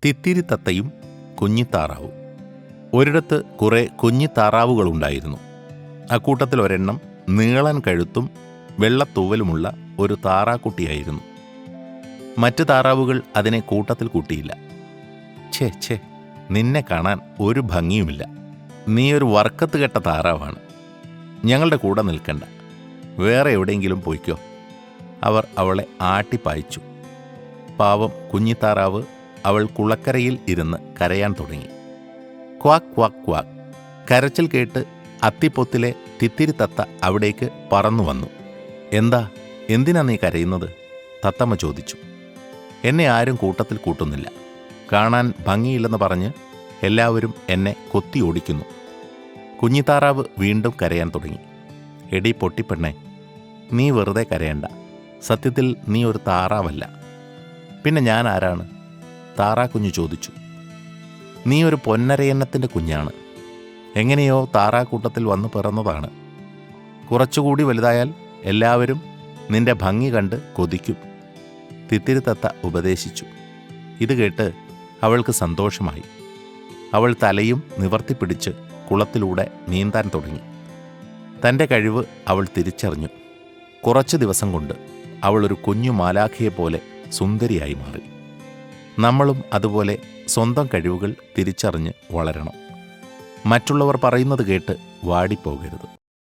തിത്തിരിത്തത്തയും കുഞ്ഞിത്താറാവും. ഒരിടത്ത് കുറെ കുഞ്ഞിത്താറാവുകളുണ്ടായിരുന്നു. അക്കൂട്ടത്തിൽ ഒരെണ്ണം നീളൻ കഴുത്തും വെള്ളത്തൂവലുമുള്ള ഒരു താറാക്കുട്ടിയായിരുന്നു. മറ്റ് താറാവുകൾ അതിനെ കൂട്ടത്തിൽ കൂട്ടിയില്ല. ഛേ ഛേ, നിന്നെ കാണാൻ ഒരു ഭംഗിയുമില്ല. നീ ഒരു വർക്കത്ത് കെട്ട താറാവാണ്. ഞങ്ങളുടെ കൂടെ നിൽക്കണ്ട, വേറെ എവിടെയെങ്കിലും പോയിക്കോ. അവർ അവളെ ആട്ടിപ്പായിച്ചു. പാവം കുഞ്ഞിത്താറാവ് അവൾ കുളക്കരയിൽ ഇരുന്ന് കരയാൻ തുടങ്ങി. Quack quack quack. കരച്ചിൽ കേട്ട് അത്തിപ്പൊത്തിലെ തിത്തിരിത്തത്ത അവിടേക്ക് പറന്നു വന്നു. എന്തിനാ നീ കരയുന്നത്? തത്തമ്മ ചോദിച്ചു. എന്നെ ആരും കൂട്ടത്തിൽ കൂട്ടുന്നില്ല. കാണാൻ ഭംഗിയില്ലെന്ന് പറഞ്ഞ് എല്ലാവരും എന്നെ കൊത്തി ഓടിക്കുന്നു. കുഞ്ഞിത്താറാവ് വീണ്ടും കരയാൻ തുടങ്ങി. എടി പൊട്ടിപ്പെണ്ണേ, നീ വെറുതെ കരയണ്ട. സത്യത്തിൽ നീ ഒരു താറാവല്ല. പിന്നെ ഞാൻ ആരാണ്? താറാക്കുഞ്ഞു ചോദിച്ചു. നീ ഒരു പൊന്നരയന്നത്തിൻ്റെ കുഞ്ഞാണ്. എങ്ങനെയോ താറാക്കൂട്ടത്തിൽ വന്നു പിറന്നതാണ്. കുറച്ചുകൂടി വലുതായാൽ എല്ലാവരും നിന്റെ ഭംഗി കണ്ട് കൊതിക്കും. തിത്തിരിത്തത്ത ഉപദേശിച്ചു. ഇത് കേട്ട് അവൾക്ക് സന്തോഷമായി. അവൾ തലയും നിവർത്തിപ്പിടിച്ച് കുളത്തിലൂടെ നീന്താൻ തുടങ്ങി. തൻ്റെ കഴിവ് അവൾ തിരിച്ചറിഞ്ഞു. കുറച്ച് ദിവസം കൊണ്ട് അവൾ ഒരു കുഞ്ഞു മാലാഖയെപ്പോലെ സുന്ദരിയായി മാറി. നമ്മളും അതുപോലെ സ്വന്തം കഴിവുകൾ തിരിച്ചറിഞ്ഞ് വളരണം. മറ്റുള്ളവർ പറയുന്നത് കേട്ട് വാടിപ്പോകരുത്.